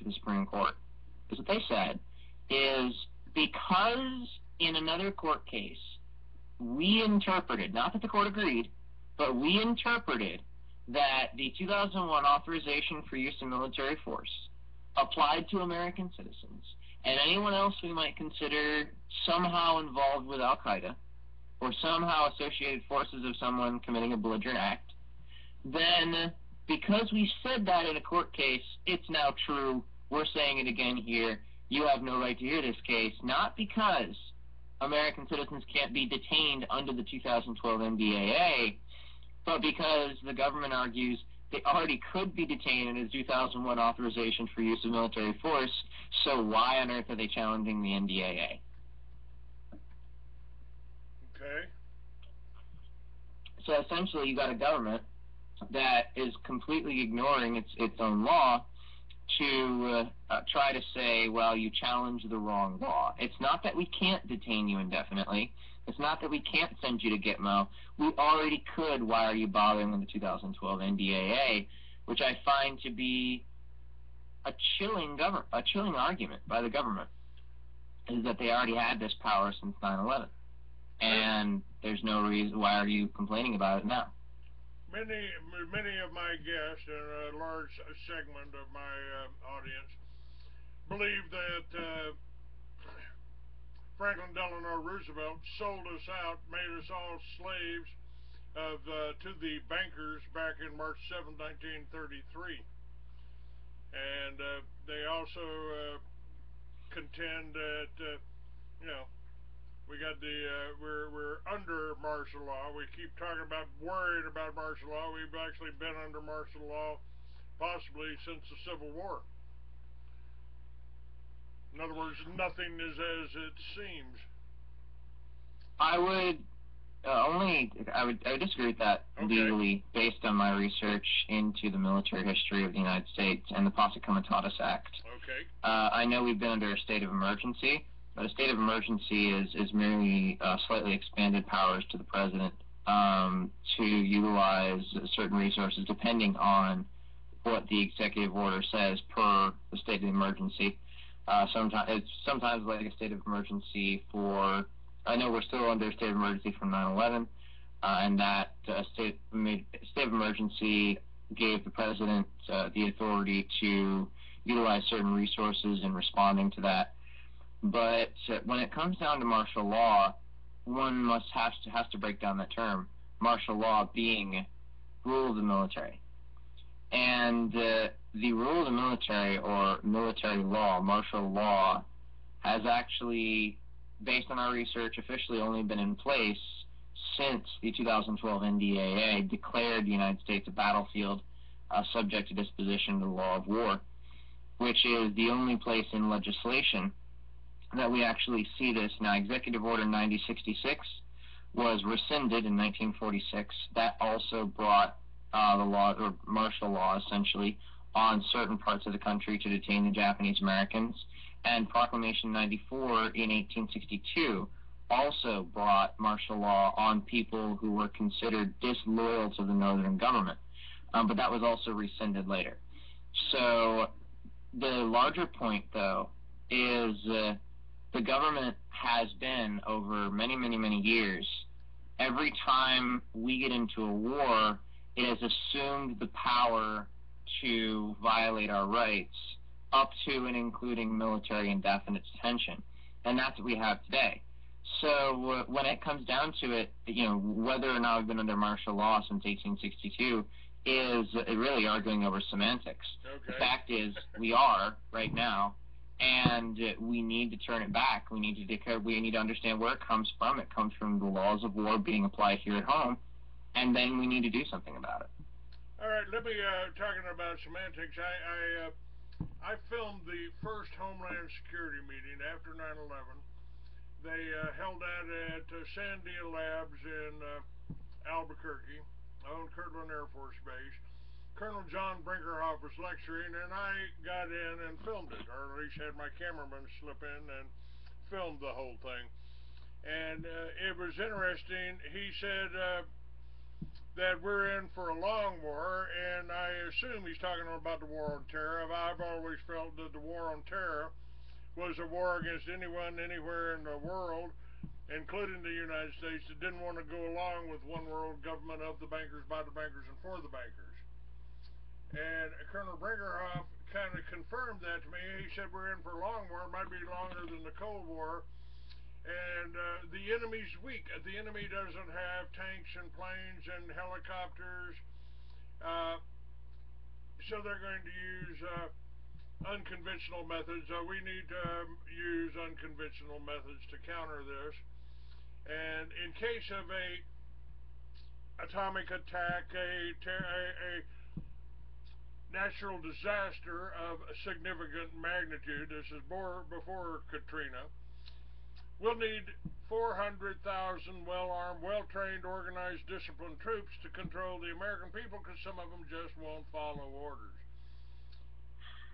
the Supreme Court. Because what they said is, because in another court case, we interpreted, not that the court agreed, but we interpreted that the 2001 authorization for use of military force applied to American citizens and anyone else we might consider somehow involved with Al-Qaeda or somehow associated forces of someone committing a belligerent act, then because we said that in a court case, it's now true. We're saying it again here. You have no right to hear this case, not because American citizens can't be detained under the 2012 NDAA, but because the government argues they already could be detained under the 2001 authorization for use of military force, so why on earth are they challenging the NDAA? Okay. So essentially you got a government that is completely ignoring its own law to try to say, well, you challenged the wrong law. It's not that we can't detain you indefinitely. It's not that we can't send you to Gitmo. We already could. Why are you bothering with the 2012 NDAA? Which I find to be a chilling argument by the government, is that they already had this power since 9/11, and there's no reason. Why are you complaining about it now? Many of my guests and a large segment of my audience believe that Franklin Delano Roosevelt sold us out, made us all slaves to the bankers back in March 7, 1933. And they also contend that, we got we're under martial law. We keep talking about worried about martial law. We've actually been under martial law possibly since the Civil War. In other words, nothing is as it seems. I would disagree with that legally, based on my research into the military history of the United States and the Posse Comitatus Act. Okay. I know we've been under a state of emergency, but a state of emergency is merely slightly expanded powers to the president to utilize certain resources depending on what the executive order says per the state of emergency. Sometimes like a state of emergency for, I know we're still under a state of emergency from 9/11, and that state of emergency gave the president the authority to utilize certain resources in responding to that. But when it comes down to martial law, one has to break down that term. Martial law being rule of the military. And the rule of the military, or military law, martial law, has actually, based on our research, officially only been in place since the 2012 NDAA declared the United States a battlefield subject to disposition to the law of war, which is the only place in legislation that we actually see this. Now, Executive Order 9066 was rescinded in 1946. That also brought the law, or martial law, essentially, on certain parts of the country to detain the Japanese Americans. And Proclamation 94 in 1862 also brought martial law on people who were considered disloyal to the northern government. But that was also rescinded later. So the larger point, though, is the government has been, over many, many, many years, every time we get into a war, it has assumed the power to violate our rights, up to and including military indefinite detention. And that's what we have today. So when it comes down to it, whether or not we've been under martial law since 1862 is really arguing over semantics. Okay. The fact is, we are right now, and we need to turn it back. We need to understand where it comes from. It comes from the laws of war being applied here at home, and then we need to do something about it. All right, let me talking about semantics. I filmed the first Homeland Security meeting after 9/11. They held that at Sandia Labs in Albuquerque, on Kirtland Air Force Base. Colonel John Brinkerhoff was lecturing, and I got in and filmed it, or at least had my cameraman slip in and filmed the whole thing. And it was interesting. He said, that we're in for a long war, and I assume he's talking about the war on terror. I've always felt that the war on terror was a war against anyone, anywhere in the world, including the United States, that didn't want to go along with one world government of the bankers, by the bankers, and for the bankers. And Colonel Brinkerhoff kind of confirmed that to me. He said we're in for a long war, it might be longer than the Cold War, and the enemy's weak. The enemy doesn't have tanks and planes and helicopters, so they're going to use unconventional methods. We need to use unconventional methods to counter this. And in case of a atomic attack, a natural disaster of a significant magnitude, this is before Katrina, we'll need 400,000 well-armed, well-trained, organized, disciplined troops to control the American people, because some of them just won't follow orders.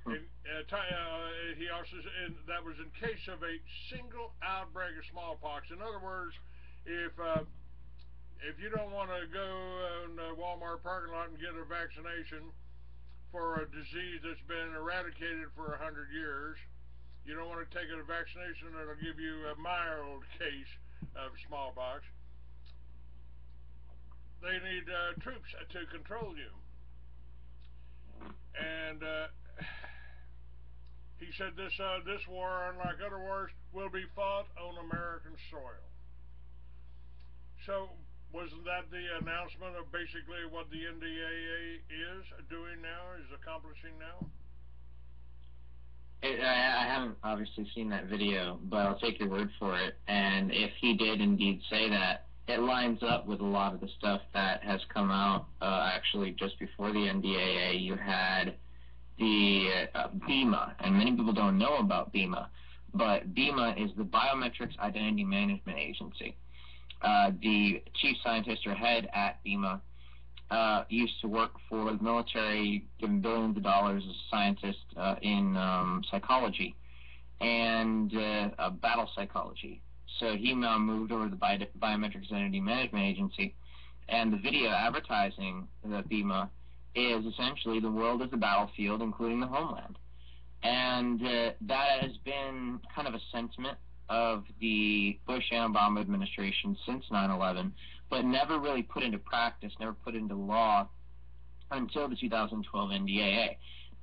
He also said that was in case of a single outbreak of smallpox. In other words, if you don't want to go in the Walmart parking lot and get a vaccination for a disease that's been eradicated for 100 years, you don't want to take a vaccination that'll give you a mild case of smallpox, they need troops to control you. And he said this war, unlike other wars, will be fought on American soil. So wasn't that the announcement of basically what the NDAA is doing now, is accomplishing now? I haven't obviously seen that video, but I'll take your word for it. And if he did indeed say that, it lines up with a lot of the stuff that has come out actually just before the NDAA. You had the BEMA, and many people don't know about BEMA, but BEMA is the Biometrics Identity Management Agency. The chief scientist or head at BEMA used to work for the military, given billions of dollars as a scientist in psychology and battle psychology. So he now moved over to the Biometrics Identity Management Agency, and the video advertising the BEMA is essentially the world as a battlefield, including the homeland. And that has been kind of a sentiment of the Bush and Obama administration since 9/11, but never really put into practice, never put into law until the 2012 NDAA.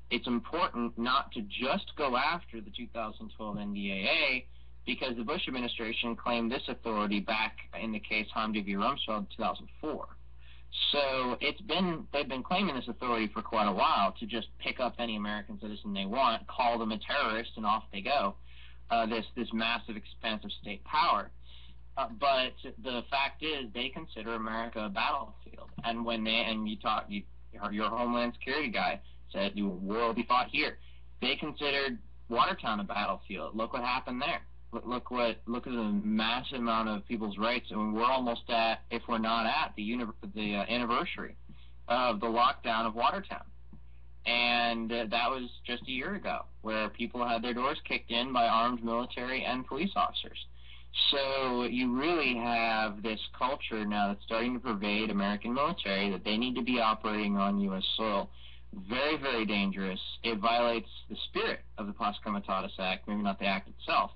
It's important not to just go after the 2012 NDAA, because the Bush administration claimed this authority back in the case Hamdi v. Rumsfeld in 2004. So they've been claiming this authority for quite a while, to just pick up any American citizen they want, call them a terrorist, and off they go. This massive expanse of state power. But the fact is, they consider America a battlefield. And when your Homeland Security guy said the war will be fought here, they considered Watertown a battlefield. Look what happened there. Look at the massive amount of people's rights, and we're almost at, if we're not at, the anniversary of the lockdown of Watertown. And that was just a year ago, where people had their doors kicked in by armed military and police officers. So you really have this culture now that's starting to pervade American military, that they need to be operating on U.S. soil. Very, very dangerous. It violates the spirit of the Pars Comitatus Act, maybe not the act itself,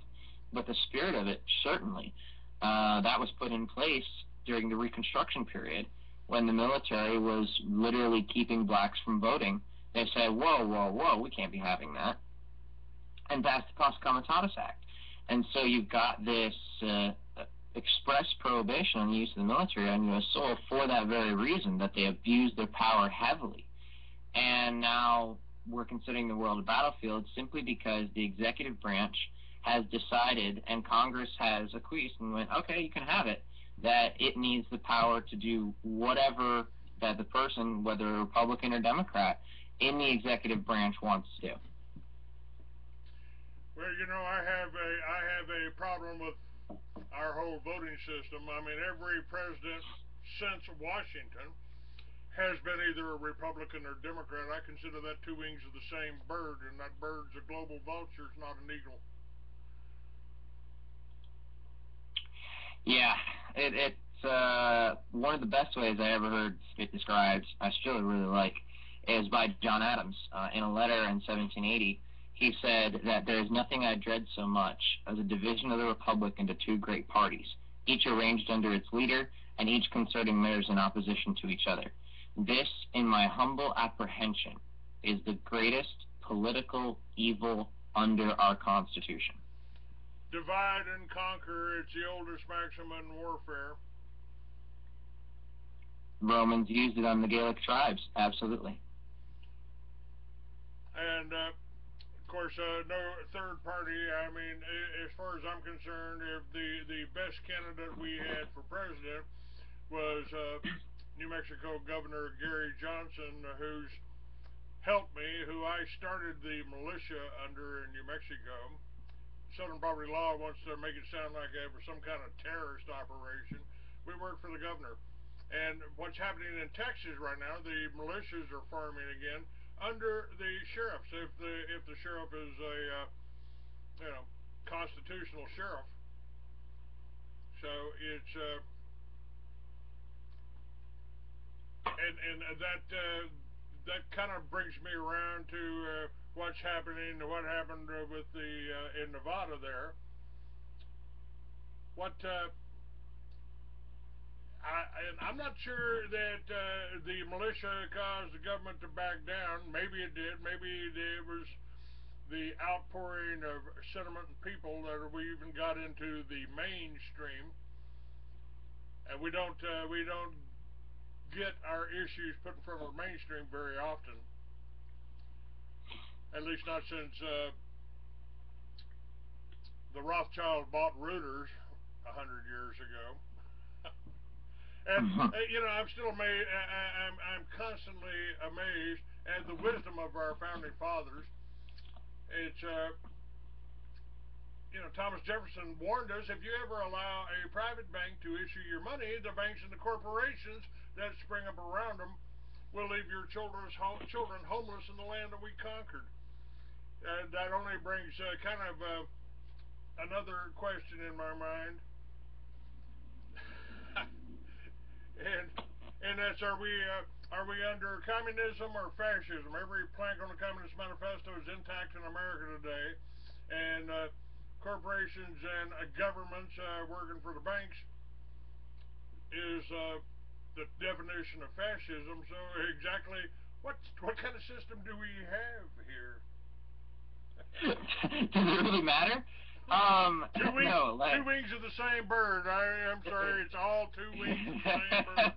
but the spirit of it, certainly. That was put in place during the Reconstruction period, when the military was literally keeping blacks from voting. They said, whoa, whoa, whoa, we can't be having that, and passed the Pars Comitatus Act. And so you've got this express prohibition on the use of the military on U.S. soil for that very reason, that they abused their power heavily. And now we're considering the world a battlefield simply because the executive branch has decided, and Congress has acquiesced and went, okay, you can have it, that it needs the power to do whatever that the person, whether Republican or Democrat, in the executive branch wants to do. Well, I have a problem with our whole voting system. I mean, every president since Washington has been either a Republican or Democrat. I consider that two wings of the same bird, and that bird's a global vulture, it's not an eagle. Yeah, it's one of the best ways I ever heard it described, I still really like, is by John Adams. In a letter in 1780, he said that there is nothing I dread so much as a division of the republic into two great parties, each arranged under its leader, and each concerting matters in opposition to each other. This, in my humble apprehension, is the greatest political evil under our Constitution. Divide and conquer, it's the oldest maxim in warfare. Romans used it on the Gaelic tribes, absolutely. And, of course, no third party. I mean, as far as I'm concerned, if the best candidate we had for president was New Mexico Governor Gary Johnson, who's helped me, who I started the militia under in New Mexico. Southern Poverty Law wants to make it sound like it was some kind of terrorist operation. We work for the governor. And what's happening in Texas right now, the militias are forming again under the sheriffs. If the sheriff is a constitutional sheriff, so it's and that kind of brings me around to what's happening, what happened with the in Nevada there. What I'm not sure that the militia caused the government to back down. Maybe it did. Maybe it was the outpouring of sentiment and people that we even got into the mainstream, and we don't get our issues put in front of the mainstream very often. At least not since the Rothschild bought Reuters 100 years ago. And I'm still amazed. I'm constantly amazed at the wisdom of our founding fathers. It's Thomas Jefferson warned us: if you ever allow a private bank to issue your money, the banks and the corporations that spring up around them will leave your children homeless in the land that we conquered. That only brings kind of another question in my mind. And that's, are we under communism or fascism? Every plank on the Communist Manifesto is intact in America today, and corporations and governments working for the banks is the definition of fascism. So exactly what kind of system do we have here? Does it really matter? Two wings of the same bird. I'm sorry, it's all two wings of the same bird.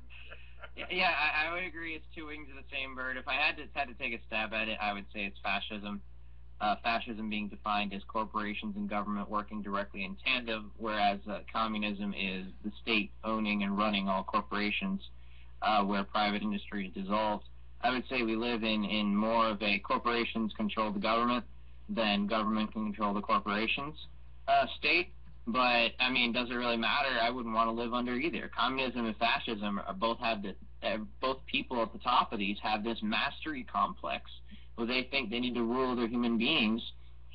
Yeah, I would agree. It's two wings of the same bird. If I had to take a stab at it, I would say it's fascism. Fascism being defined as corporations and government working directly in tandem, whereas communism is the state owning and running all corporations, where private industry is dissolved. I would say we live in more of a corporations control the government than government can control the corporations state. But I mean, does it really matter? I wouldn't want to live under either. Communism and fascism are both people at the top of these have this mastery complex where they think they need to rule other human beings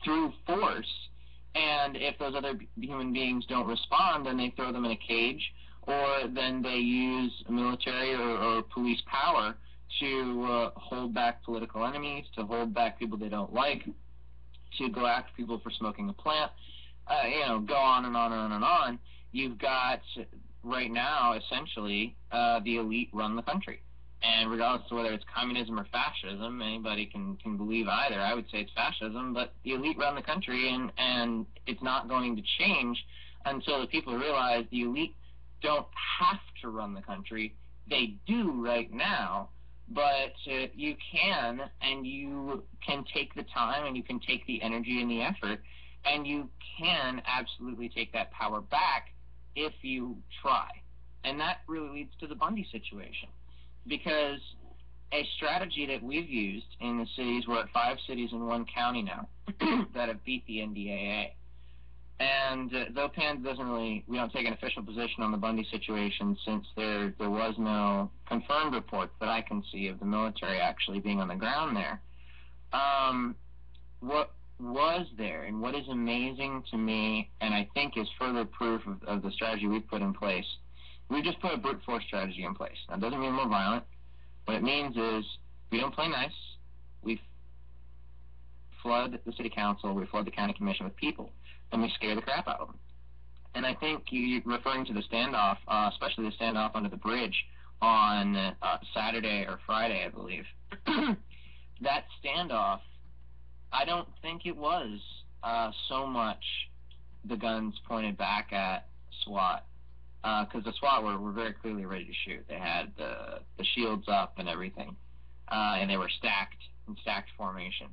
through force, and if those other human beings don't respond, then they throw them in a cage, or then they use military or police power to hold back political enemies, to hold back people they don't like, to go after people for smoking a plant. Go on and on and on and on. You've got, right now, essentially, the elite run the country. And regardless of whether it's communism or fascism, anybody can believe either. I would say it's fascism, but the elite run the country, and it's not going to change until the people realize the elite don't have to run the country. They do right now, but you can, and you can take the time, and you can take the energy and the effort, and you can absolutely take that power back if you try. And that really leads to the Bundy situation. Because a strategy that we've used in the cities, we're at 5 cities in 1 county now that have beat the NDAA. And though PANS we don't take an official position on the Bundy situation, since there was no confirmed report that I can see of the military actually being on the ground there. What was there, and what is amazing to me, and I think is further proof of the strategy we've put in place, We just put a brute force strategy in place. That doesn't mean we're violent. What it means is we don't play nice. We flood the city council, we flood the county commission with people, and we scare the crap out of them. And I think you referring to the standoff, especially the standoff under the bridge on Saturday or Friday, I believe. That standoff, I don't think it was so much the guns pointed back at SWAT, because the SWAT were very clearly ready to shoot. They had the shields up and everything, and they were stacked in stacked formation.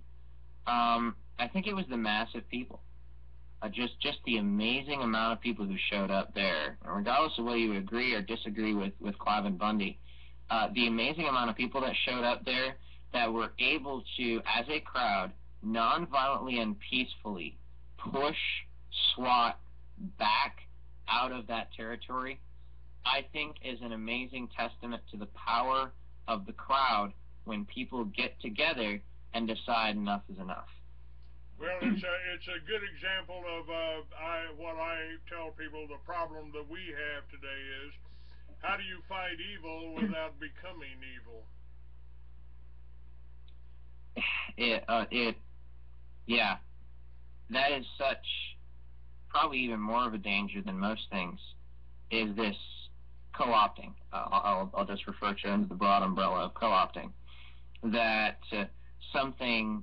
I think it was the mass of people, just the amazing amount of people who showed up there. And regardless of whether you agree or disagree with Cliven Bundy, the amazing amount of people that showed up there that were able to, as a crowd, non-violently and peacefully push SWAT back out of that territory, I think is an amazing testament to the power of the crowd when people get together and decide enough is enough. Well, it's a good example of what I tell people. The problem that we have today is, how do you fight evil without becoming evil? Yeah, that is such, probably even more of a danger than most things, is this co-opting. I'll just refer to it under the broad umbrella of co-opting. That something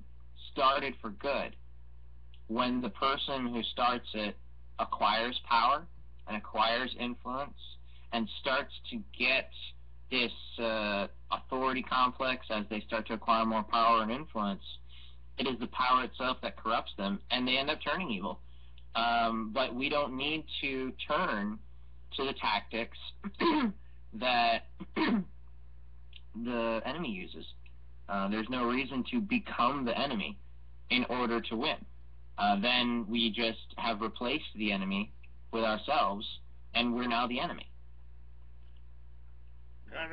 started for good, when the person who starts it acquires power and acquires influence and starts to get this authority complex as they start to acquire more power and influence, it is the power itself that corrupts them, and they end up turning evil. But we don't need to turn to the tactics that the enemy uses. There's no reason to become the enemy in order to win. Then we just have replaced the enemy with ourselves, and we're now the enemy. Kind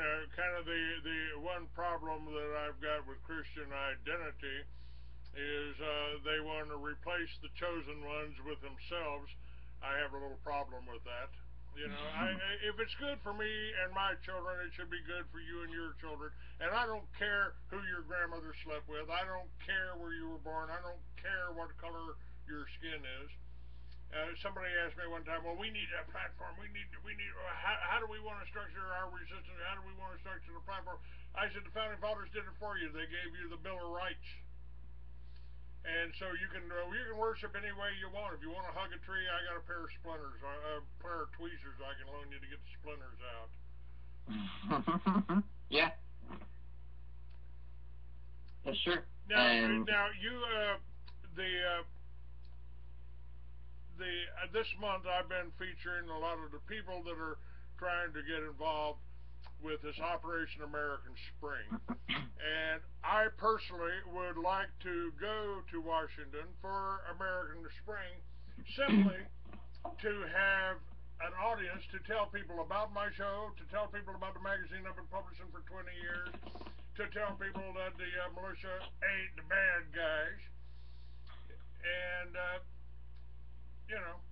of the one problem that I've got with Christian identity is they want to replace the chosen ones with themselves. I have a little problem with that. You know, if it's good for me and my children, it should be good for you and your children. And I don't care who your grandmother slept with. I don't care where you were born. I don't care what color your skin is. Somebody asked me one time, well, we need a platform. How do we want to structure our resistance? How do we want to structure the platform? I said, the founding fathers did it for you. They gave you the Bill of Rights. And so you can worship any way you want. If you want to hug a tree, I got a pair of splinters, a pair of tweezers I can loan you to get the splinters out. Yeah. That's true. Now you this month I've been featuring a lot of the people that are trying to get involved with this Operation American Spring. And I personally would like to go to Washington for American Spring, simply to have an audience, to tell people about my show, to tell people about the magazine I've been publishing for 20 years, to tell people that the militia ain't the bad guys, and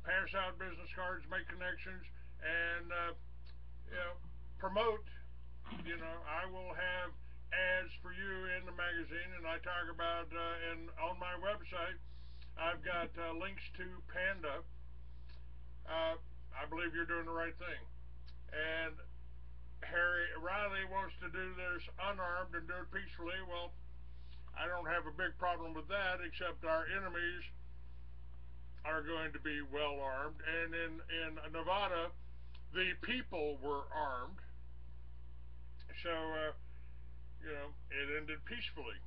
pass out business cards, make connections, and promote. I will have ads for you in the magazine, and I talk about on my website. I've got links to Panda. I believe you're doing the right thing, and Harry Riley wants to do this unarmed and do it peacefully. Well, I don't have a big problem with that, except our enemies are going to be well armed, and in Nevada, the people were armed. So, it ended peacefully.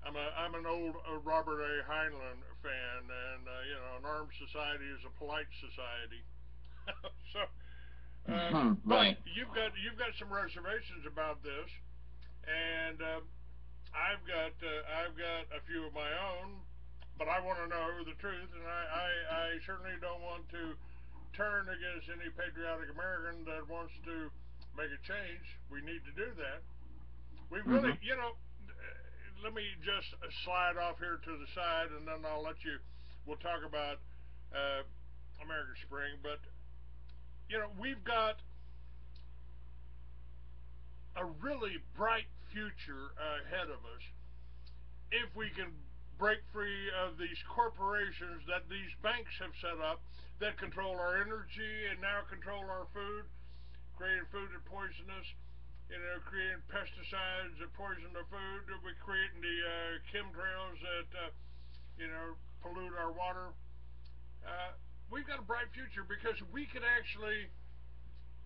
I'm an old Robert A. Heinlein fan, and an armed society is a polite society. So, right. But you've got some reservations about this, and I've got a few of my own, but I want to know the truth, and I certainly don't want to turn against any patriotic American that wants to make a change. We need to do that. We really, let me just slide off here to the side, and then we'll talk about American Spring. But we've got a really bright future ahead of us if we can break free of these corporations that these banks have set up that control our energy and now control our food, creating food that poisonous, creating pesticides that poison the food, we're creating the chemtrails that, pollute our water. We've got a bright future because we could have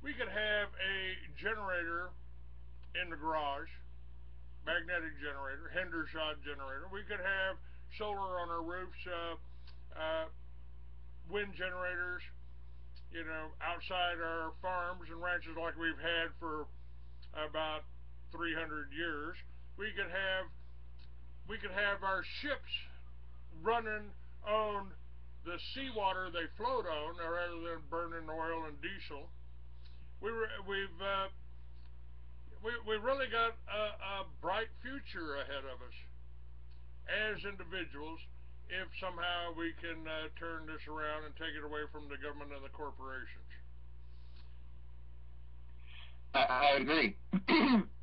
a generator in the garage, magnetic generator, Hendershot generator. We could have solar on our roofs, wind generators, outside our farms and ranches like we've had for about 300 years. We could have our ships running on the seawater they float on rather than burning oil and diesel. We really got a bright future ahead of us as individuals if somehow we can turn this around and take it away from the government and the corporations. I agree,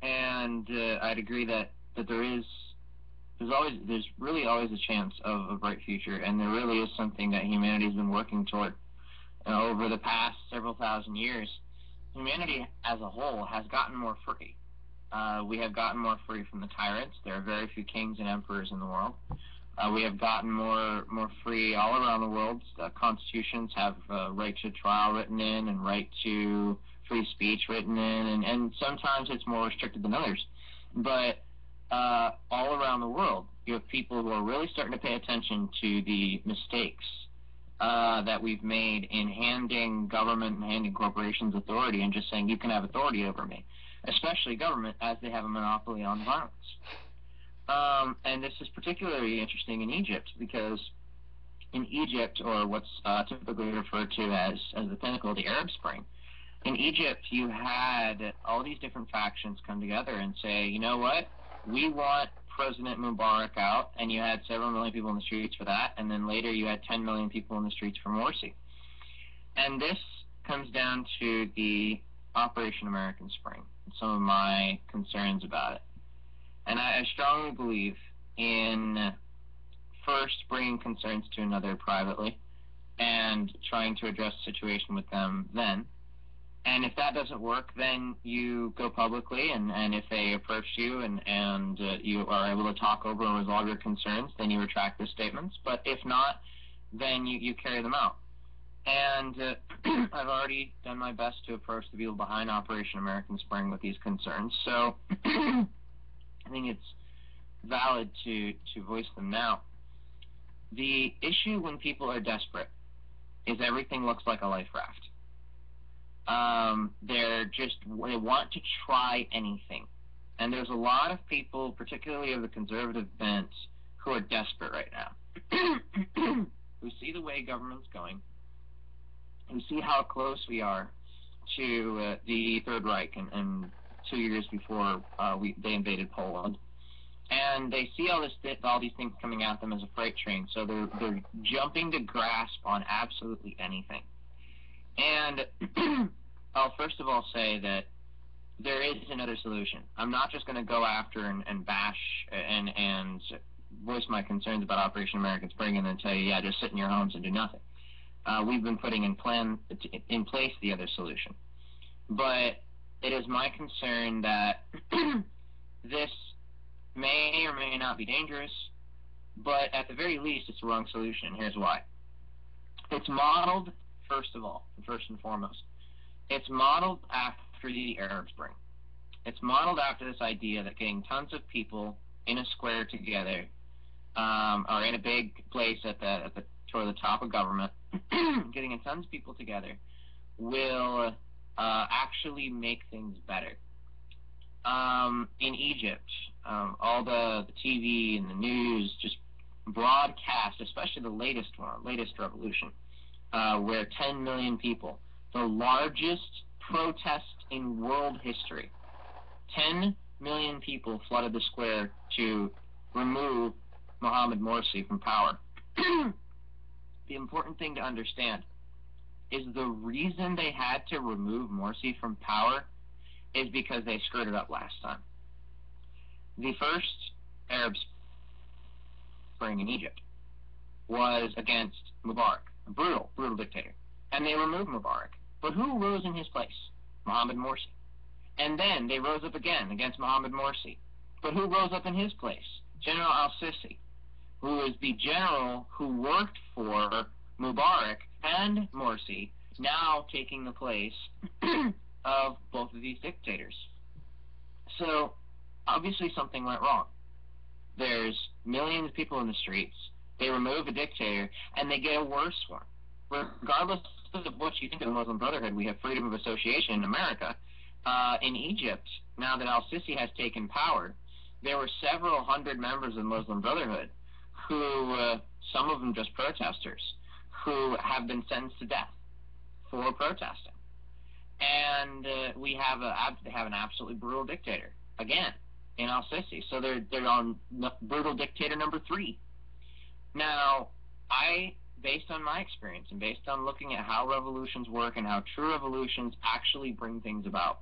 and I'd agree that there's really always a chance of a bright future, and there really is something that humanity's been working toward over the past several thousand years. Humanity as a whole has gotten more free. We have gotten more free from the tyrants. There are very few kings and emperors in the world. We have gotten more free all around the world. Constitutions have right to trial written in and right to free speech written in, and sometimes it's more restricted than others. But all around the world, you have people who are really starting to pay attention to the mistakes that we've made in handing government and handing corporations authority and just saying, you can have authority over me, especially government, as they have a monopoly on violence. And this is particularly interesting in Egypt because in Egypt, or what's typically referred to as the pinnacle of the Arab Spring, in Egypt you had all these different factions come together and say, you know what, we want President Mubarak out, and you had several million people in the streets for that, and then later you had 10 million people in the streets for Morsi. And this comes down to the Operation American Spring and some of my concerns about it. And I strongly believe in first bringing concerns to another privately and trying to address the situation with them then. And if that doesn't work, then you go publicly, and if they approach you and you are able to talk over and resolve your concerns, then you retract the statements. But if not, then you carry them out. And I've already done my best to approach the people behind Operation American Spring with these concerns. So I think it's valid to voice them now. The issue when people are desperate is everything looks like a life raft. They want to try anything. And there's a lot of people, particularly of the conservative bent, who are desperate right now, who see the way government's going, who see how close we are to the Third Reich and 2 years before they invaded Poland. And they see all these things coming at them as a freight train, so they're jumping to grasp on absolutely anything. And I'll first of all say that there is another solution. I'm not just going to go after and bash and voice my concerns about Operation American Spring and then tell you, yeah, just sit in your homes and do nothing. We've been putting in place the other solution. But it is my concern that this may or may not be dangerous, but at the very least, it's the wrong solution. Here's why. It's modeled, first and foremost, it's modeled after the Arab Spring. It's modeled after this idea that getting tons of people in a square together, or in a big place toward the top of government, getting tons of people together will actually make things better. In Egypt, all the TV and the news just broadcast, especially the latest revolution, where 10 million people, the largest protest in world history, 10 million people flooded the square to remove Mohamed Morsi from power. The important thing to understand is the reason they had to remove Morsi from power is because they screwed it up last time. The first Arab Spring in Egypt was against Mubarak, a brutal dictator. And they removed Mubarak. But who rose in his place? Mohammed Morsi. And then they rose up again against Mohammed Morsi. But who rose up in his place? General al-Sisi, who is the general who worked for Mubarak and Morsi, now taking the place of both of these dictators. So, obviously something went wrong. There's millions of people in the streets, they remove a dictator, and they get a worse one. Regardless of what you think of the Muslim Brotherhood, we have freedom of association in America. In Egypt, now that al-Sisi has taken power, there were several hundred members of the Muslim Brotherhood who, some of them just protesters, who have been sentenced to death for protesting. And they have an absolutely brutal dictator, again, in al-Sisi. So they're on brutal dictator number 3. Now, based on my experience and based on looking at how revolutions work and how true revolutions actually bring things about,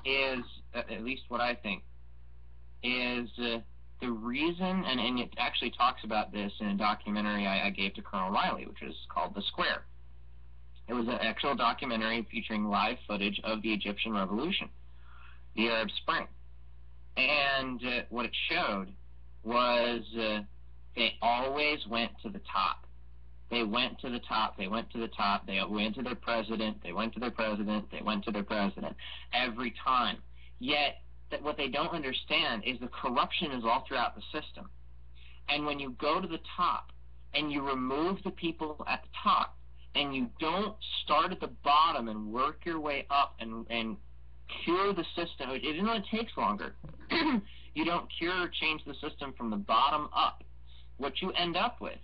is, at least what I think, is the reason, and it actually talks about this in a documentary I gave to Colonel Riley, which is called The Square. It was an actual documentary featuring live footage of the Egyptian Revolution, the Arab Spring. And what it showed was they always went to the top. They went to the top, they went to the top, they went to their president, they went to their president, they went to their president, every time. Yet, what they don't understand is the corruption is all throughout the system. And when you go to the top, and you remove the people at the top, and you don't start at the bottom and work your way up and cure the system, even though it takes longer, you don't cure or change the system from the bottom up. What you end up with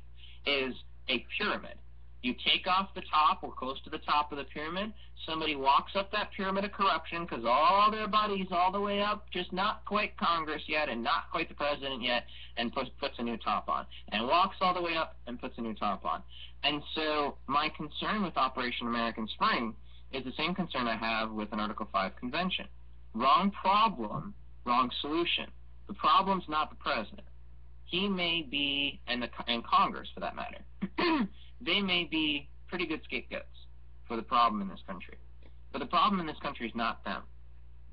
is a pyramid. You take off the top or close to the top of the pyramid, somebody walks up that pyramid of corruption because all their buddies all the way up, just not quite Congress yet and not quite the president yet, and puts a new top on. And walks all the way up and puts a new top on. And so my concern with Operation American Spring is the same concern I have with an Article 5 convention. Wrong problem, wrong solution. The problem's not the president. He may be, and Congress for that matter, they may be pretty good scapegoats for the problem in this country. But the problem in this country is not them.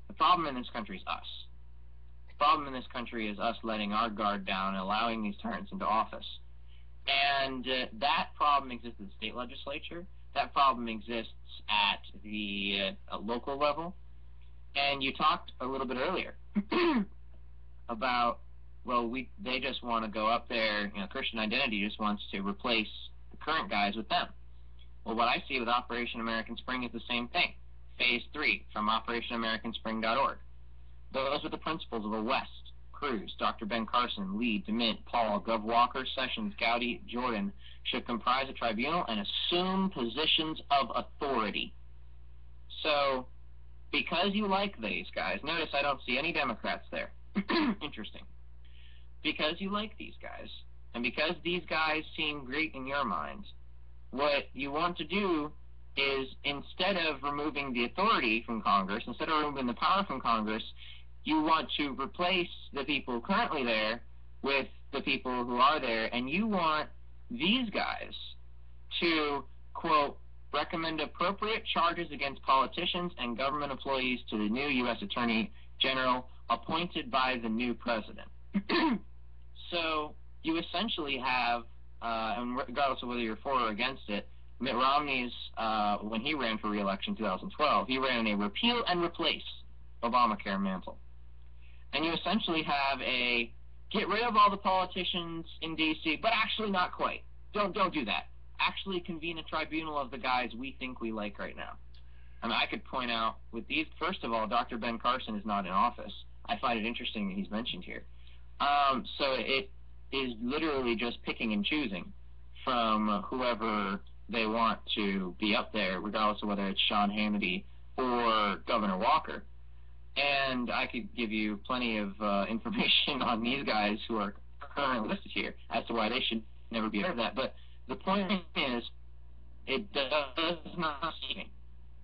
The problem in this country is us. The problem in this country is us letting our guard down and allowing these tyrants into office. And that problem exists at the state legislature. That problem exists at the local level. And you talked a little bit earlier about, well, they just want to go up there, Christian Identity just wants to replace the current guys with them. Well, what I see with Operation American Spring is the same thing. Phase 3 from OperationAmericanSpring.org. Those are the principles of the West. Cruz, Dr. Ben Carson, Lee, DeMint, Paul, Gov. Walker, Sessions, Gowdy, Jordan should comprise a tribunal and assume positions of authority. So, because you like these guys, notice I don't see any Democrats there. Interesting. Because you like these guys, and because these guys seem great in your mind, what you want to do is, instead of removing the authority from Congress, instead of removing the power from Congress, you want to replace the people currently there with the people who are there, and you want these guys to, quote, recommend appropriate charges against politicians and government employees to the new U.S. Attorney General appointed by the new president. So you essentially have, and regardless of whether you're for or against it, Mitt Romney's, when he ran for re-election in 2012, he ran a repeal and replace Obamacare mantle. And you essentially have a get rid of all the politicians in D.C., but actually not quite. Don't do that. Actually convene a tribunal of the guys we think we like right now. I mean, I could point out with these, first of all, Dr. Ben Carson is not in office. I find it interesting that he's mentioned here. So it is literally just picking and choosing from whoever they want to be up there, regardless of whether it's Sean Hannity or Governor Walker. And I could give you plenty of information on these guys who are currently listed here as to why they should never be aware of that. But the point is It does not seem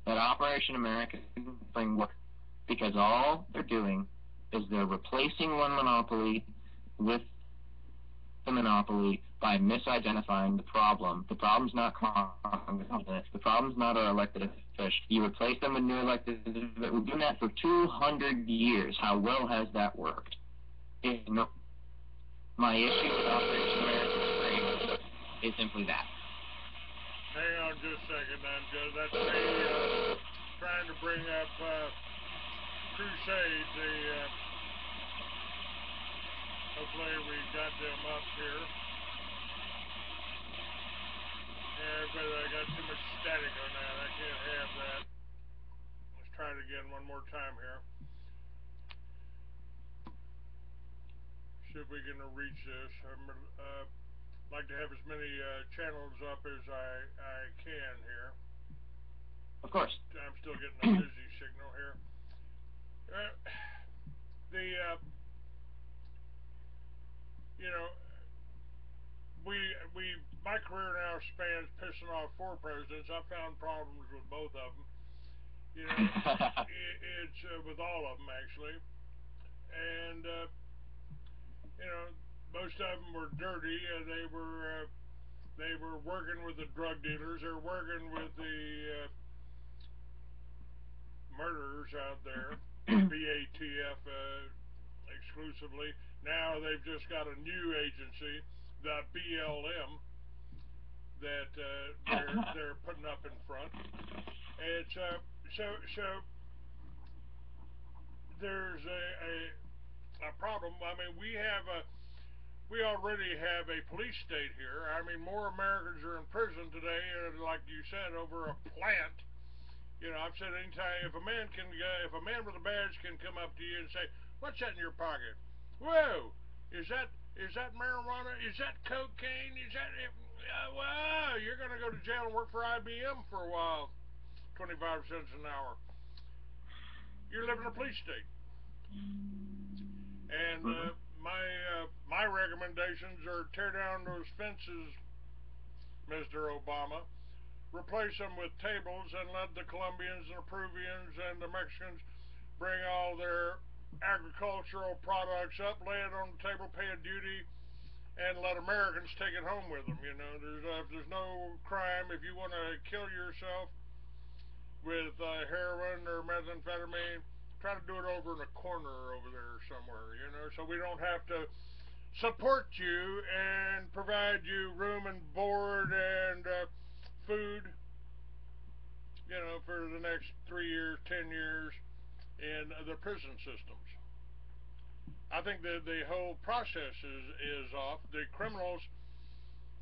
that Operation American Framework, because all they're doing is they're replacing one monopoly with the monopoly by misidentifying the problem. The problem's not Congress. The problem's not our elected officials. You replace them with new elected officials. We've done that for 200 years. How well has that worked? No. My issue with Operation American Spring is simply that. Hang on just a second, that's me trying to bring up Crusade. Hopefully we got them up here. Yeah, but I got too much static on that. I can't have that. Let's try it again one more time here. See if we can reach this. I'd like to have as many channels up as I can here. Of course. I'm still getting a busy signal here. You know, my career now spans pissing off 4 presidents. I've found problems with both of them. You know, it's with all of them actually, and you know, most of them were dirty. They were working with the drug dealers. They were working with the murderers out there, BATF exclusively. Now they've just got a new agency, the BLM, that they're putting up in front. It's so there's a problem. I mean, we already have a police state here. I mean, more Americans are in prison today, like you said, over a plant. You know, I've said anytime if a man with a badge can come up to you and say, "What's that in your pocket?" Whoa, is that marijuana? Is that cocaine? Is that wow? You're gonna go to jail and work for IBM for a while. 25 cents an hour. You're living in a police state. And my recommendations are tear down those fences, Mr. Obama. Replace them with tables and let the Colombians and the Peruvians and the Mexicans bring all their agricultural products up, lay it on the table, pay a duty, and let Americans take it home with them. You know, there's no crime if you want to kill yourself with heroin or methamphetamine. Try to do it over in a corner over there somewhere. You know, so we don't have to support you and provide you room and board and food, you know, for the next 3 years, 10 years in the prison systems. I think that the whole process is off. The criminals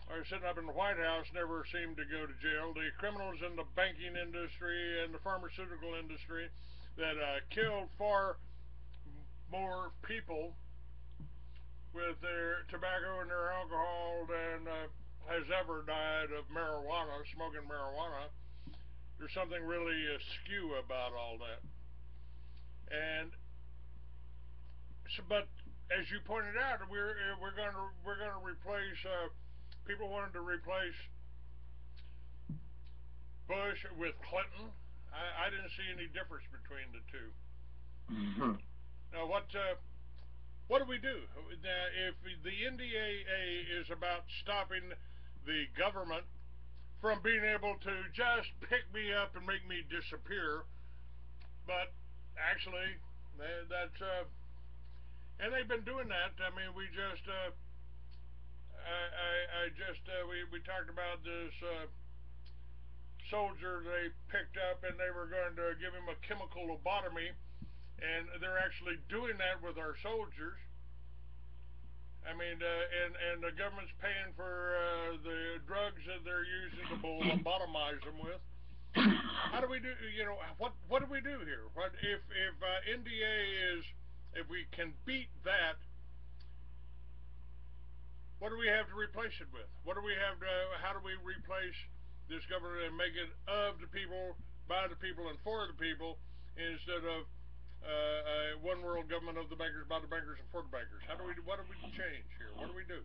are sitting up in the White House, never seem to go to jail. The criminals in the banking industry and the pharmaceutical industry that killed far more people with their tobacco and their alcohol than has ever died of marijuana, smoking marijuana. There's something really askew about all that. And so, but as you pointed out, we're going to replace. People wanted to replace Bush with Clinton. I didn't see any difference between the two. Mm-hmm. Now, what do we do? If the NDAA is about stopping the government from being able to just pick me up and make me disappear, but actually, that's and they've been doing that. I mean, we just we talked about this soldier they picked up, and they were going to give him a chemical lobotomy, and they're actually doing that with our soldiers. I mean, and the government's paying for the drugs that they're using to lobotomize them with. How do we do? You know, what do we do here? What if NDA is, if we can beat that? What do we have to replace it with? What do we have to? How do we replace this government and make it of the people, by the people, and for the people, instead of a one world government of the bankers, by the bankers, and for the bankers? What do we change here? What do we do?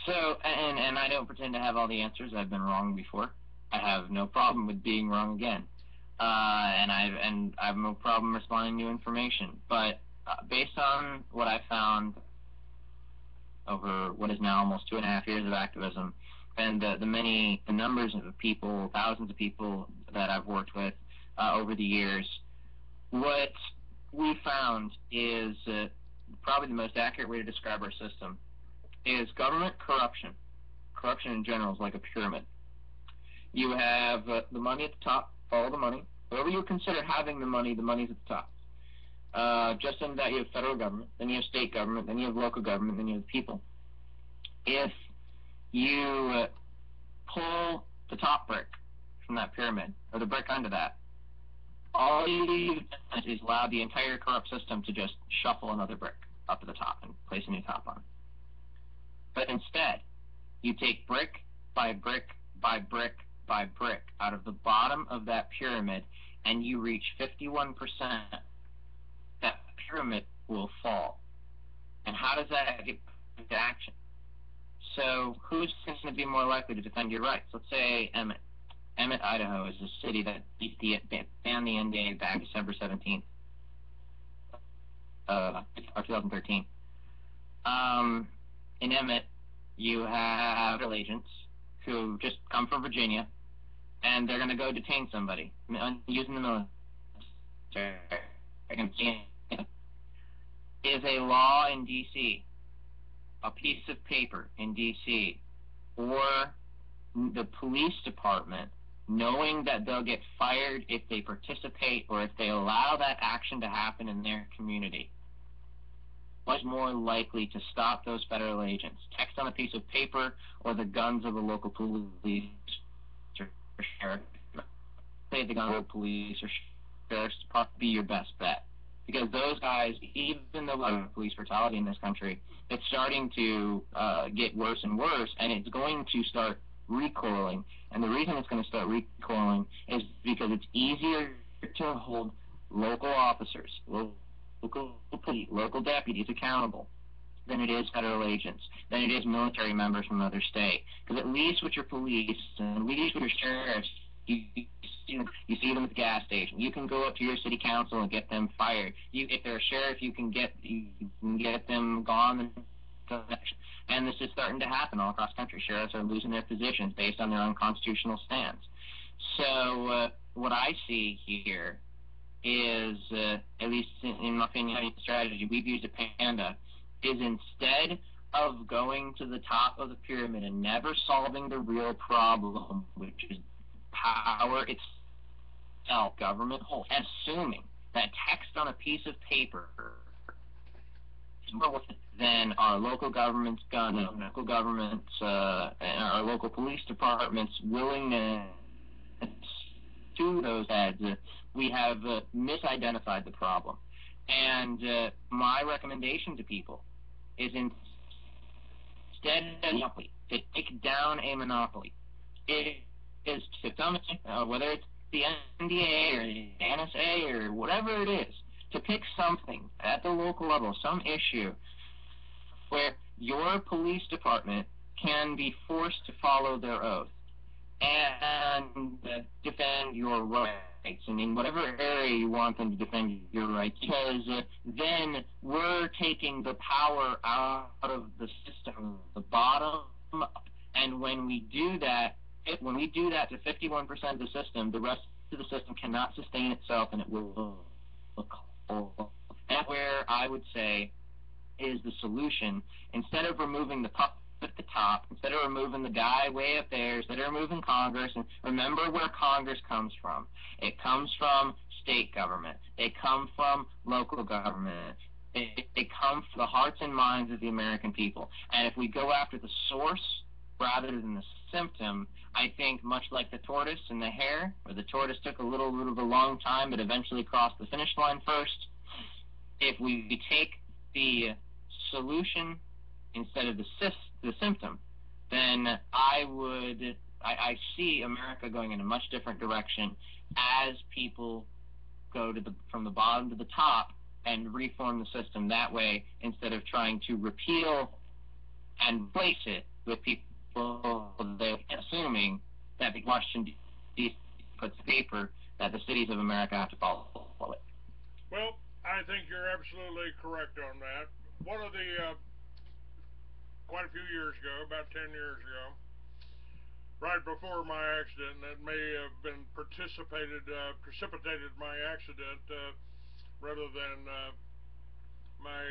So, and I don't pretend to have all the answers. I've been wrong before. I have no problem with being wrong again. And I've no problem responding to information. But based on what I found over what is now almost 2.5 years of activism, and the numbers of people, thousands of people that I've worked with over the years, what we found is probably the most accurate way to describe our system is government corruption. Corruption in general is like a pyramid. You have the money at the top, follow the money. Wherever you consider having the money's at the top. Just in that you have federal government, then you have state government, then you have local government, then you have people. If you pull the top brick from that pyramid, or the brick under that, all you do is allow the entire corrupt system to just shuffle another brick up to the top and place a new top on. But instead, you take brick by brick by brick by brick out of the bottom of that pyramid, and you reach 51%, that pyramid will fall. And how does that get into action? So who's going to be more likely to defend your rights? Let's say Emmett. Emmett, Idaho is a city that banned the NDA back December 17th, 2013. In Emmett, you have federal agents who just come from Virginia, and they're going to go detain somebody using the military. Is a law in D.C., a piece of paper in D.C., or the police department, knowing that they'll get fired if they participate or if they allow that action to happen in their community, much more likely to stop those federal agents? Text on a piece of paper or the guns of the local police or sheriff? Say the guns of the police or sheriff's probably be your best bet. Because those guys, even though we have police brutality in this country, it's starting to get worse and worse, and it's going to start recoiling. And the reason it's going to start recoiling is because it's easier to hold local officers, local deputies accountable than it is federal agents, than it is military members from another state. Because at least with your police and at least with your sheriffs, you see them at the gas station. You can go up to your city council and get them fired. If they're a sheriff, you can get them gone. And this is starting to happen all across the country. Sheriffs are losing their positions based on their unconstitutional stance. So what I see here is, at least in my opinion, the strategy we've used at Panda is, instead of going to the top of the pyramid and never solving the real problem, which is power itself, government whole, assuming that text on a piece of paper is more worth it than our local government's guns, local government's, and our local police department's willingness to those ads, we have misidentified the problem. And my recommendation to people is, instead of to take down a monopoly, it is to some extent, whether it's the NDA or the NSA or whatever it is, to pick something at the local level, some issue where your police department can be forced to follow their oath and defend your rights, and in whatever area you want them to defend your rights, because then we're taking the power out of the system, the bottom up. And when we do that to 51% of the system, the rest of the system cannot sustain itself, and it will fall. That's where I would say is the solution. Instead of removing the puppet at the top, instead of removing the guy way up there, instead of removing Congress, and remember where Congress comes from. It comes from state government. They come from local government. They come from the hearts and minds of the American people. And if we go after the source rather than the symptom, I think much like the tortoise and the hare, where the tortoise took a little bit of a long time but eventually crossed the finish line first, if we take the solution instead of the symptom, then I see America going in a much different direction as people go from the bottom to the top and reform the system that way, instead of trying to repeal and replace it with people there, assuming that the Washington D.C. puts the paper that the cities of America have to follow it. Well, I think you're absolutely correct on that. One of the quite a few years ago, about 10 years ago, right before my accident, that may have been precipitated my accident rather than my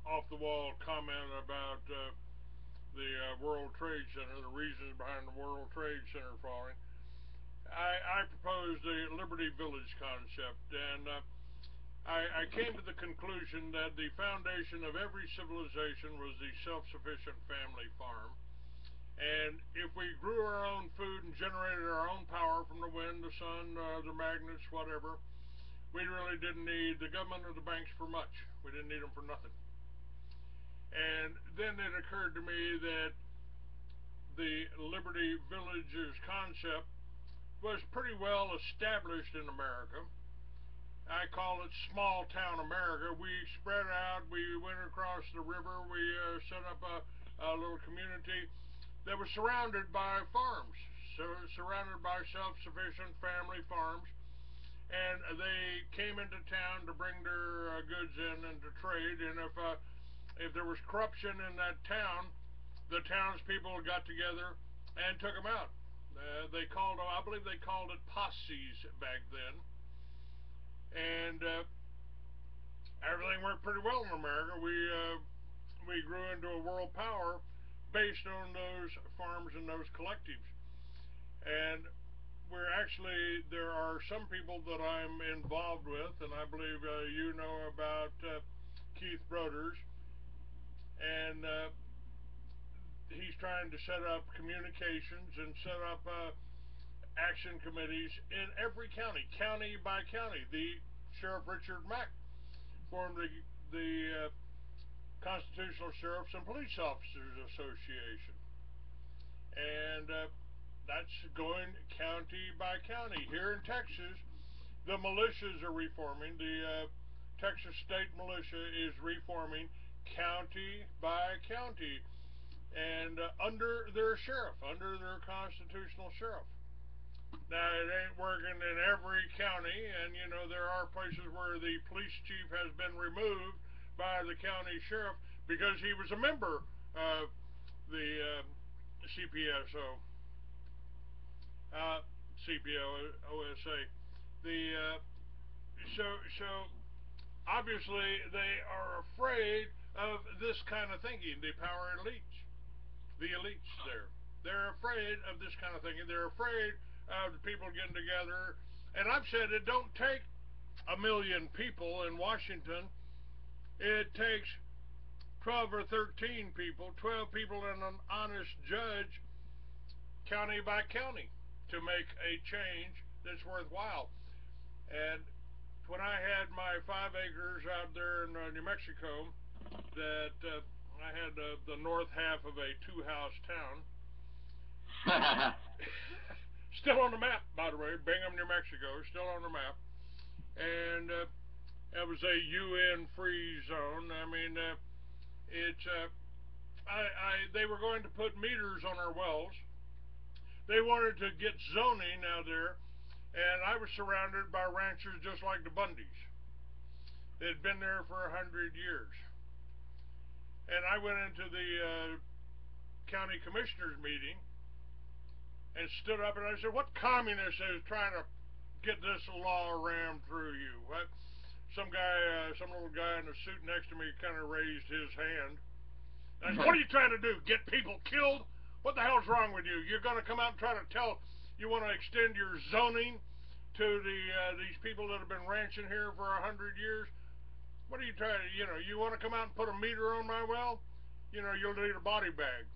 off-the-wall comment about the World Trade Center, the reasons behind the World Trade Center falling. I proposed the Liberty Village concept, and I came to the conclusion that the foundation of every civilization was the self-sufficient family farm. And if we grew our own food and generated our own power from the wind, the sun, the magnets, whatever, we really didn't need the government or the banks for much. We didn't need them for nothing. And then it occurred to me that the Liberty Villages concept was pretty well established in America. I call it small town America. We spread out, we went across the river, we set up a little community that was surrounded by farms, surrounded by self-sufficient family farms, and they came into town to bring their goods in and to trade. And if there was corruption in that town, the townspeople got together and took them out. I believe they called it posses back then, and everything worked pretty well in America. We grew into a world power based on those farms and those collectives. And there are some people that I'm involved with, and I believe you know about Keith Broders, and he's trying to set up communications and set up action committees in every county, county by county. The Sheriff Richard Mack formed the Constitutional Sheriffs and Police Officers Association, and that's going county by county. Here in Texas, the militias are reforming. The Texas State Militia is reforming county by county, and under their sheriff, under their constitutional sheriff. Now, it ain't working in every county, and there are places where the police chief has been removed by the county sheriff because he was a member of the CPSO, CPOSA. So obviously they are afraid of this kind of thinking. The power elites, the elites there, they're afraid of this kind of thinking. They're afraid of the people getting together. And I've said it don't take 1 million people in Washington. It takes 12 or 13 people, 12 people and an honest judge, county by county, to make a change that's worthwhile. And when I had my 5 acres out there in New Mexico, that I had the north half of a 2-house town. Still on the map, by the way. Bingham, New Mexico, still on the map. And that was a UN free zone. I mean, they were going to put meters on our wells. They wanted to get zoning out there, and I was surrounded by ranchers just like the Bundys. They'd been there for 100 years. And I went into the county commissioners meeting and stood up and I said, "What communist is trying to get this law rammed through you?" What? Some little guy in a suit next to me kind of raised his hand. And I said, "What are you trying to do? Get people killed? What the hell's wrong with you? You're going to come out and try to you want to extend your zoning to these people that have been ranching here for 100 years? What are you trying to, you want to come out and put a meter on my well? You'll need a body bag.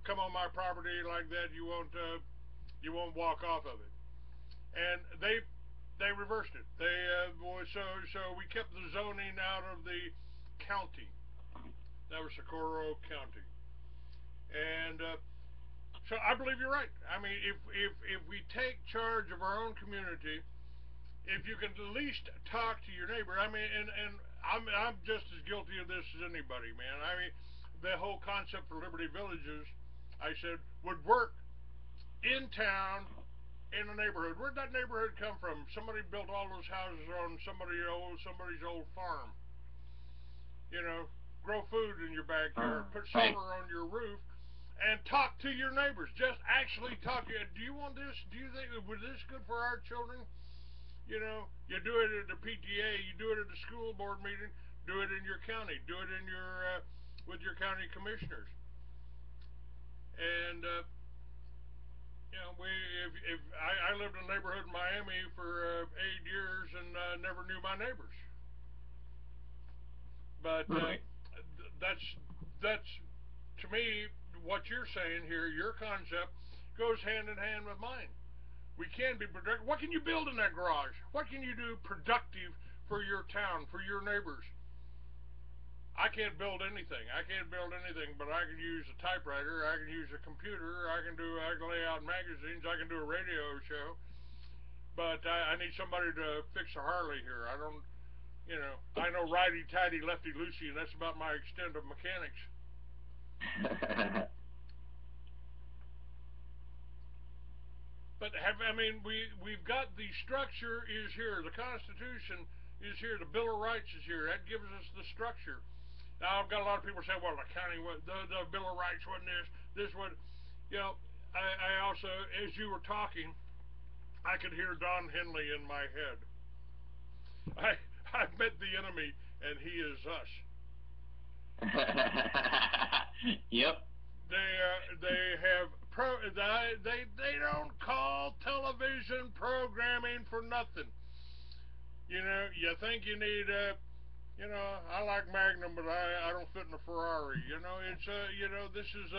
Come on my property like that, you won't walk off of it." And they reversed it. So we kept the zoning out of the county. That was Socorro County. And so I believe you're right. I mean, if we take charge of our own community, if you can at least talk to your neighbor, I mean, and I'm just as guilty of this as anybody, man. I mean, the whole concept for Liberty Villages I said, would work in town in a neighborhood. Where'd that neighborhood come from? Somebody built all those houses on somebody's old farm. You know, grow food in your backyard, put Right. solar on your roof, and talk to your neighbors. Just actually talk. Do you want this? Do you think was this good for our children? You know, you do it at the PTA, you do it at the school board meeting, do it in your county, do it in your with your county commissioners, and you know, if I lived in a neighborhood in Miami for 8 years and never knew my neighbors, but Right. that's to me what you're saying here. Your concept goes hand in hand with mine. We can be productive. What can you build in that garage? What can you do productive for your town, for your neighbors? I can't build anything. I can't build anything, but I can use a typewriter. I can use a computer. I can lay out magazines. I can do a radio show. But I need somebody to fix a Harley here. I don't, you know, I know righty tighty, lefty loosey, and that's about my extent of mechanics. But I mean, we've got the structure is here. The Constitution is here. The Bill of Rights is here. That gives us the structure. Now I've got a lot of people say, well, the county, the Bill of Rights wasn't this what, you know. I also, as you were talking, I could hear Don Henley in my head. I've met the enemy, and he is us. Yep. They have they don't call television programming for nothing. You know, you think you need you know, I like Magnum, but I don't fit in a Ferrari. You know, it's you know, this is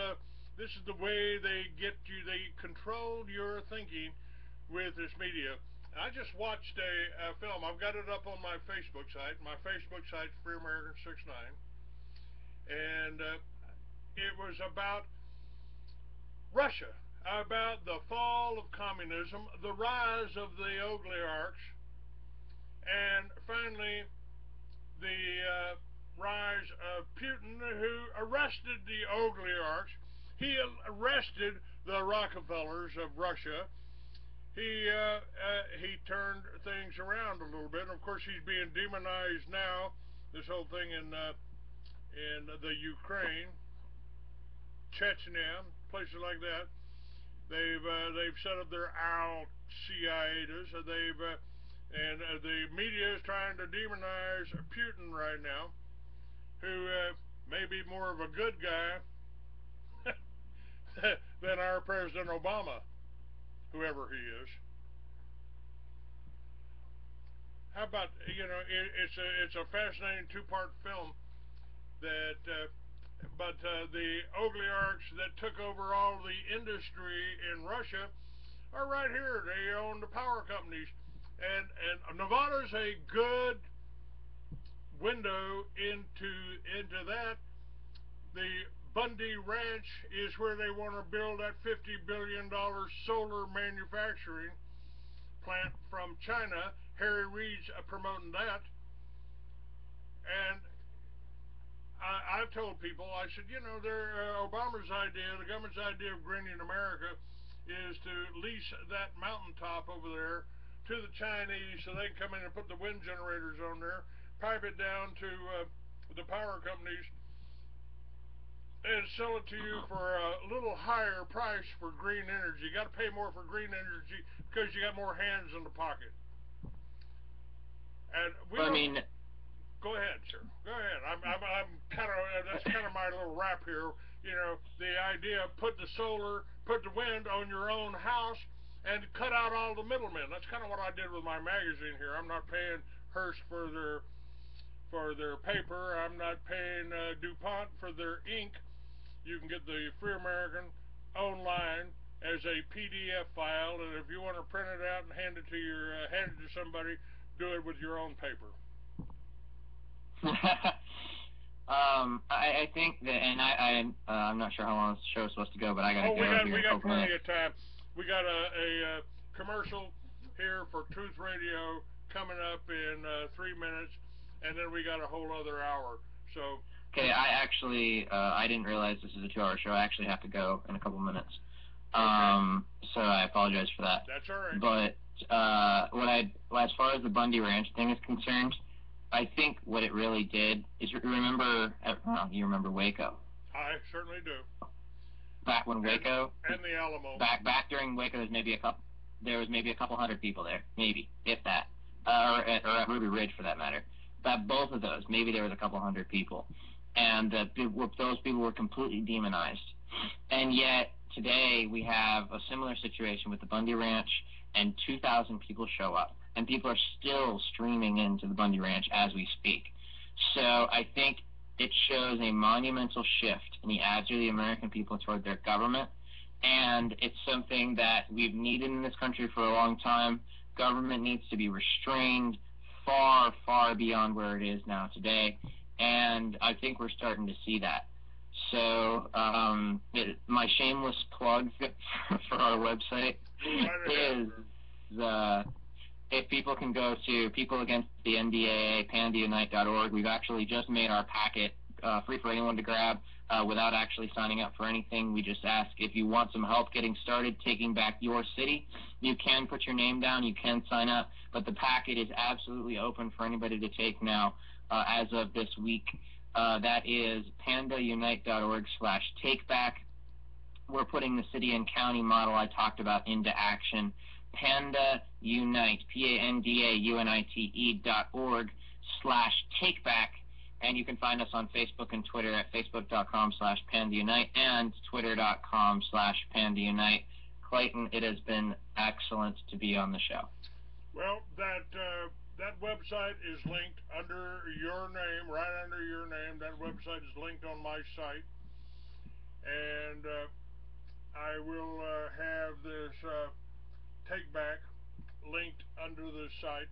the way they get you. They control your thinking with this media. I just watched a film. I've got it up on my Facebook site. My Facebook site's Free American 69, and it was about Russia, about the fall of communism, the rise of the oligarchs, and finally the rise of Putin, who arrested the oligarchs. He arrested the Rockefellers of Russia. He turned things around a little bit. And of course, he's being demonized now. This whole thing in the Ukraine, Chechnya, places like that. They've set up their Al Qaedas. The media is trying to demonize Putin right now, who may be more of a good guy than our President Obama, whoever he is. How about it's a fascinating two-part film that the oligarchs that took over all the industry in Russia are right here. They own the power companies, and Nevada's a good window into that. The Bundy Ranch is where they want to build that $50 billion solar manufacturing plant from China. Harry Reid's promoting that, and I've told people, I said, you know, Obama's idea, the government's idea of greening America, is to lease that mountaintop over there to the Chinese so they can come in and put the wind generators on there, pipe it down to the power companies, and sell it to you for a little higher price for green energy. You got to pay more for green energy because you got more hands in the pocket. And we Well, I don't. mean, Go ahead, sir. Go ahead. I'm kind of that's kind of my little rap here. You know, the idea of put the solar, put the wind on your own house, and cut out all the middlemen. That's kind of what I did with my magazine here. I'm not paying Hearst for their paper. I'm not paying DuPont for their ink. You can get the Free American online as a PDF file, and if you want to print it out and hand it to somebody, do it with your own paper. I think that, and I'm not sure how long this show is supposed to go, but I gotta go here We in a got couple plenty minutes. of time. We got a commercial here for Truth Radio coming up in 3 minutes, and then we got a whole other hour. So Okay, I actually, I didn't realize this is a 2-hour show. I actually have to go in a couple minutes. Okay. So I apologize for that. That's all right. But as far as the Bundy Ranch thing is concerned, I think what it really did is remember, you remember Waco. I certainly do. Back when Waco, and the Alamo. Back during Waco, there was maybe a couple hundred people there, maybe if that, or at Ruby Ridge for that matter. But both of those, maybe there was a couple hundred people, and those people were completely demonized. And yet today we have a similar situation with the Bundy Ranch, and 2,000 people show up, and people are still streaming into the Bundy Ranch as we speak. So I think it shows a monumental shift in the attitude of the American people toward their government, and it's something that we've needed in this country for a long time. Government needs to be restrained far, far beyond where it is now today, and I think we're starting to see that. So my shameless plug for our website is if people can go to People Against the NDAA, pandaunite.org. We've actually just made our packet free for anyone to grab without actually signing up for anything. We just ask if you want some help getting started, taking back your city. You can put your name down, you can sign up, but the packet is absolutely open for anybody to take now as of this week. That is pandaunite.org/takeback. We're putting the city and county model I talked about into action. Panda Unite, PANDAUNITE.org/takeback, and you can find us on Facebook and Twitter at facebook.com/PandaUnite and twitter.com/PandaUnite. Clayton, it has been excellent to be on the show. Well, that website is linked under your name, right under your name. That website is linked on my site, and I will have this take back linked under the site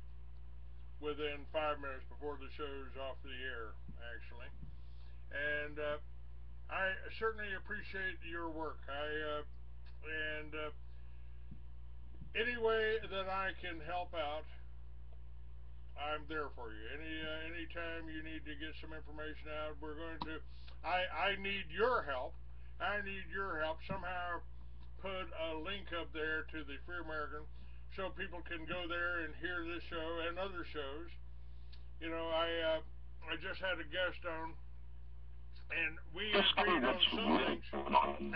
within 5 minutes before the show's off the air, actually. And I certainly appreciate your work. Any way that I can help out, I'm there for you. Any time you need to get some information out, we're going to. I need your help. I need your help. Somehow put a link up there to the Free American so people can go there and hear this show and other shows. You know, I just had a guest on, and we agreed on some things. Hang on.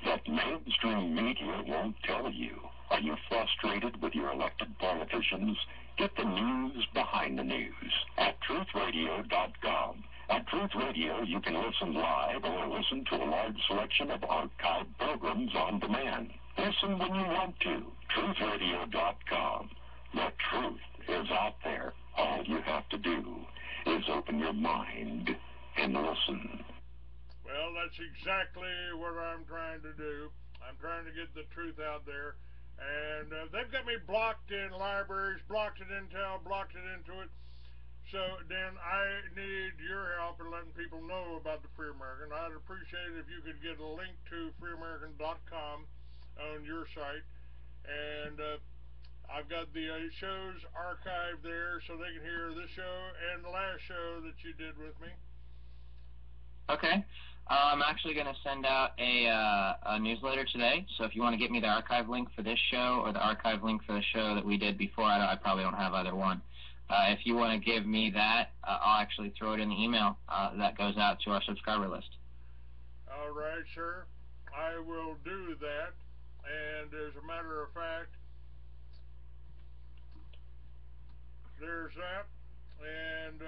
That mainstream media won't tell you. Are you frustrated with your elected politicians? Get the news behind the news at truthradio.com. At Truth Radio, you can listen live or listen to a large selection of archived programs on demand. Listen when you want to. Truthradio.com. The truth is out there. All you have to do is open your mind and listen. Well, that's exactly what I'm trying to do. I'm trying to get the truth out there. And they've got me blocked in libraries, blocked in Intel, blocked it into it. So then I need your help in letting people know about the Free American. I'd appreciate it if you could get a link to freeamerican.com on your site. And I've got the shows archived there so they can hear this show and the last show that you did with me. Okay. I'm actually going to send out a newsletter today, so if you want to get me the archive link for this show or the archive link for the show that we did before, I probably don't have either one. If you want to give me that, I'll actually throw it in the email that goes out to our subscriber list. All right, sir. I will do that. And as a matter of fact, there's that. And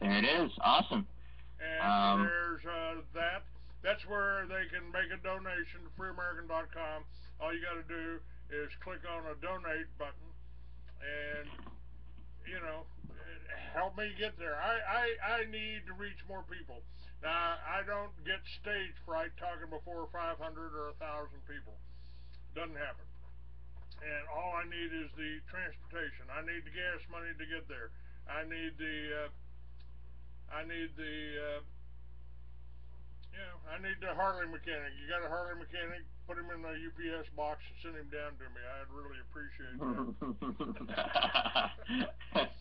there it is. Awesome. And there's that. That's where they can make a donation to freeamerican.com. All you got to do is click on a donate button and, you know, help me get there. I need to reach more people. Now, I don't get stage fright talking before 500 or 1,000 people. Doesn't happen. And all I need is the transportation. I need the gas money to get there. I need the Harley mechanic. You got a Harley mechanic? Put him in the UPS box and send him down to me. I'd really appreciate that.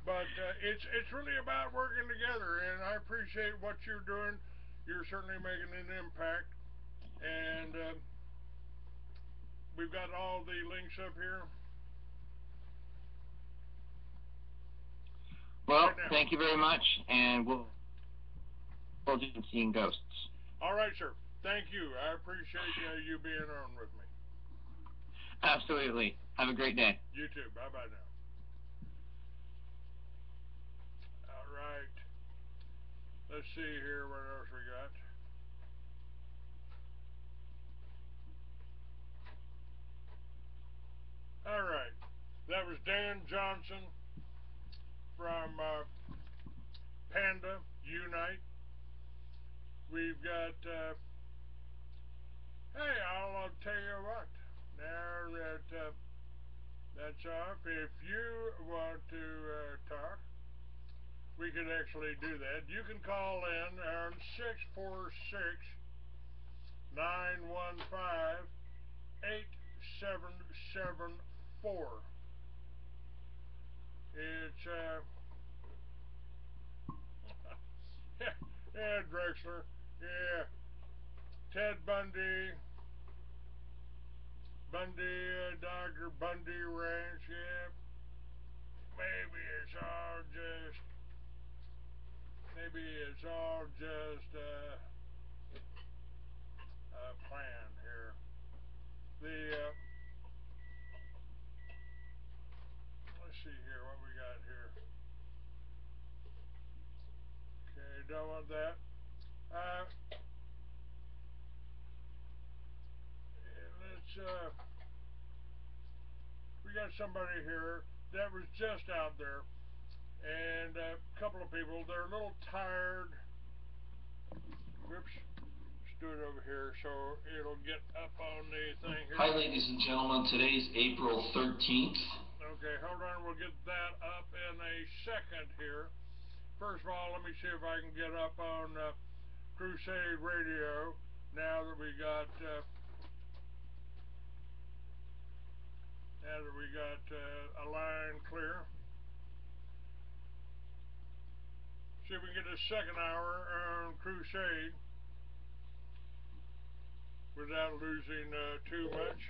But it's really about working together, and I appreciate what you're doing. You're certainly making an impact, and we've got all the links up here Well, right now. thank you very much, and we'll do seeing ghosts. All right, sir. Thank you. I appreciate you being on with me. Absolutely. Have a great day. You too. Bye-bye now. All right. Let's see here what else we got. All right. That was Dan Johnson from Panda Unite. We've got, hey, I'll tell you what. Now that that's off, if you want to talk, we could actually do that. You can call in on 646-915-8774. It's, yeah, Drexler. Yeah. Ted Bundy. Dr. Bundy Ranch. Yeah. Maybe it's all just a plan here. Let's see here what we got here. Okay, don't want that. We got somebody here that was just out there, and a couple of people, they're a little tired. Whoops. Let's do it over here so it'll get up on the thing here. Hi, ladies and gentlemen. Today's April 13th. Okay, hold on. We'll get that up in a second here. First of all, let me see if I can get up on Crusade Radio now that we got a line clear. See if we can get a second hour on Crusade without losing too much.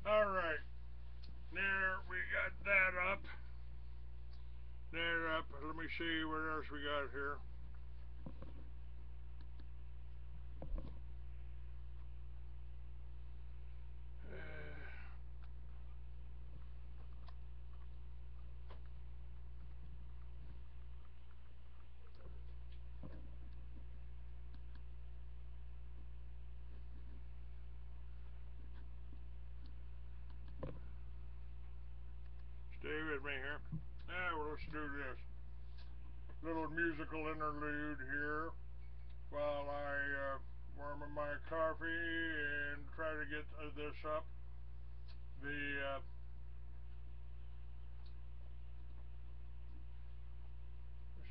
All right, now we got that up. Let me see what else we got here. Stay with me here. Well, let's do this. Little musical interlude here while I warm up my coffee and try to get this up. Let's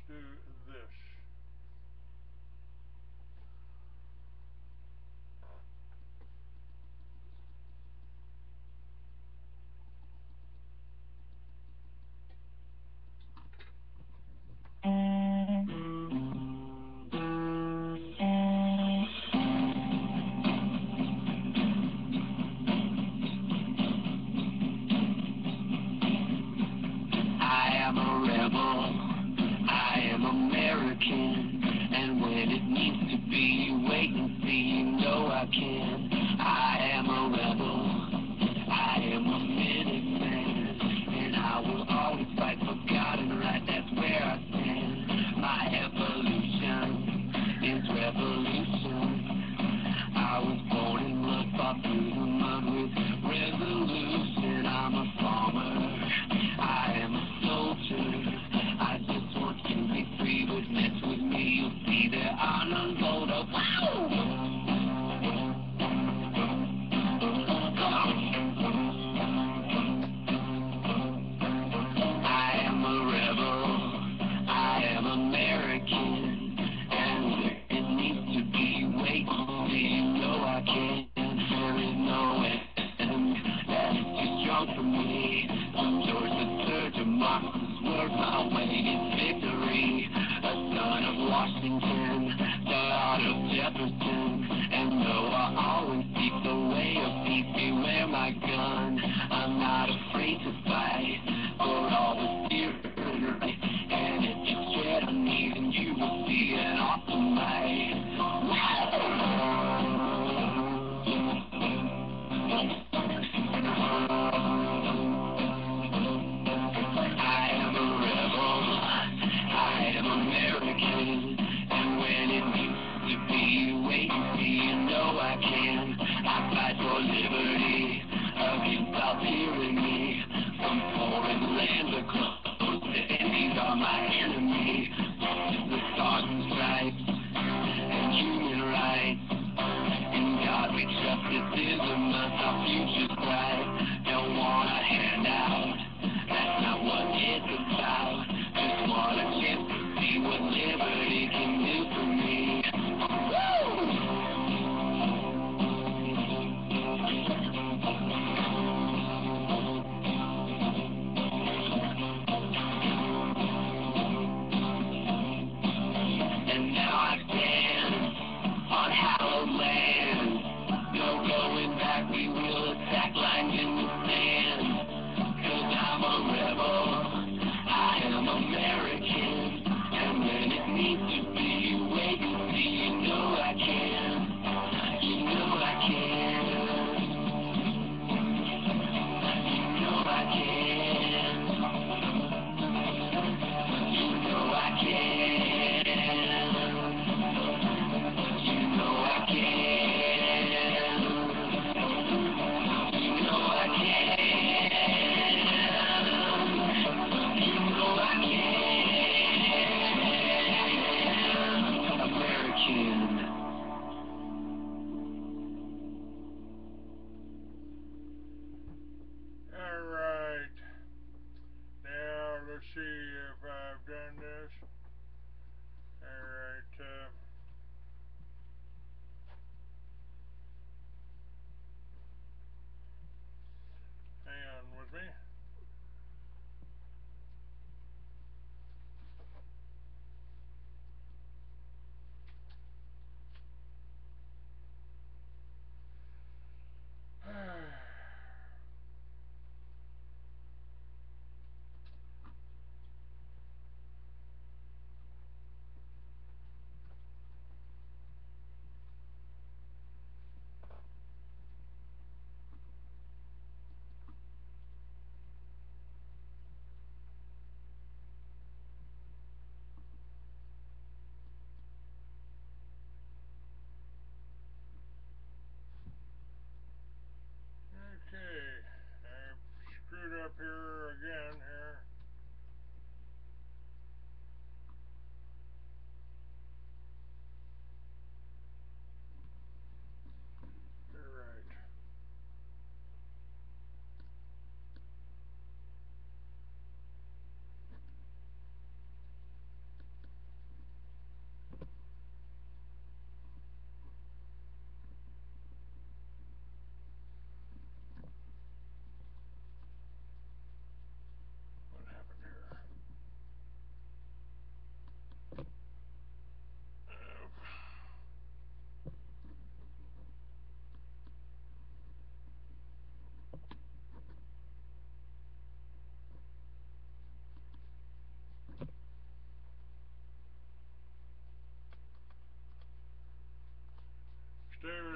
do this. I just want to be free, but mess with me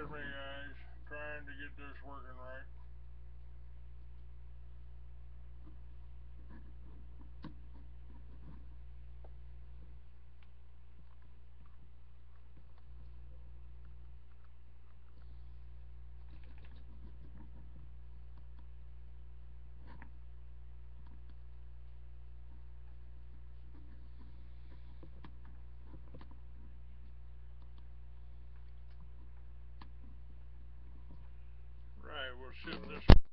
with me, guys. Trying to get this working right. Right, we'll ship this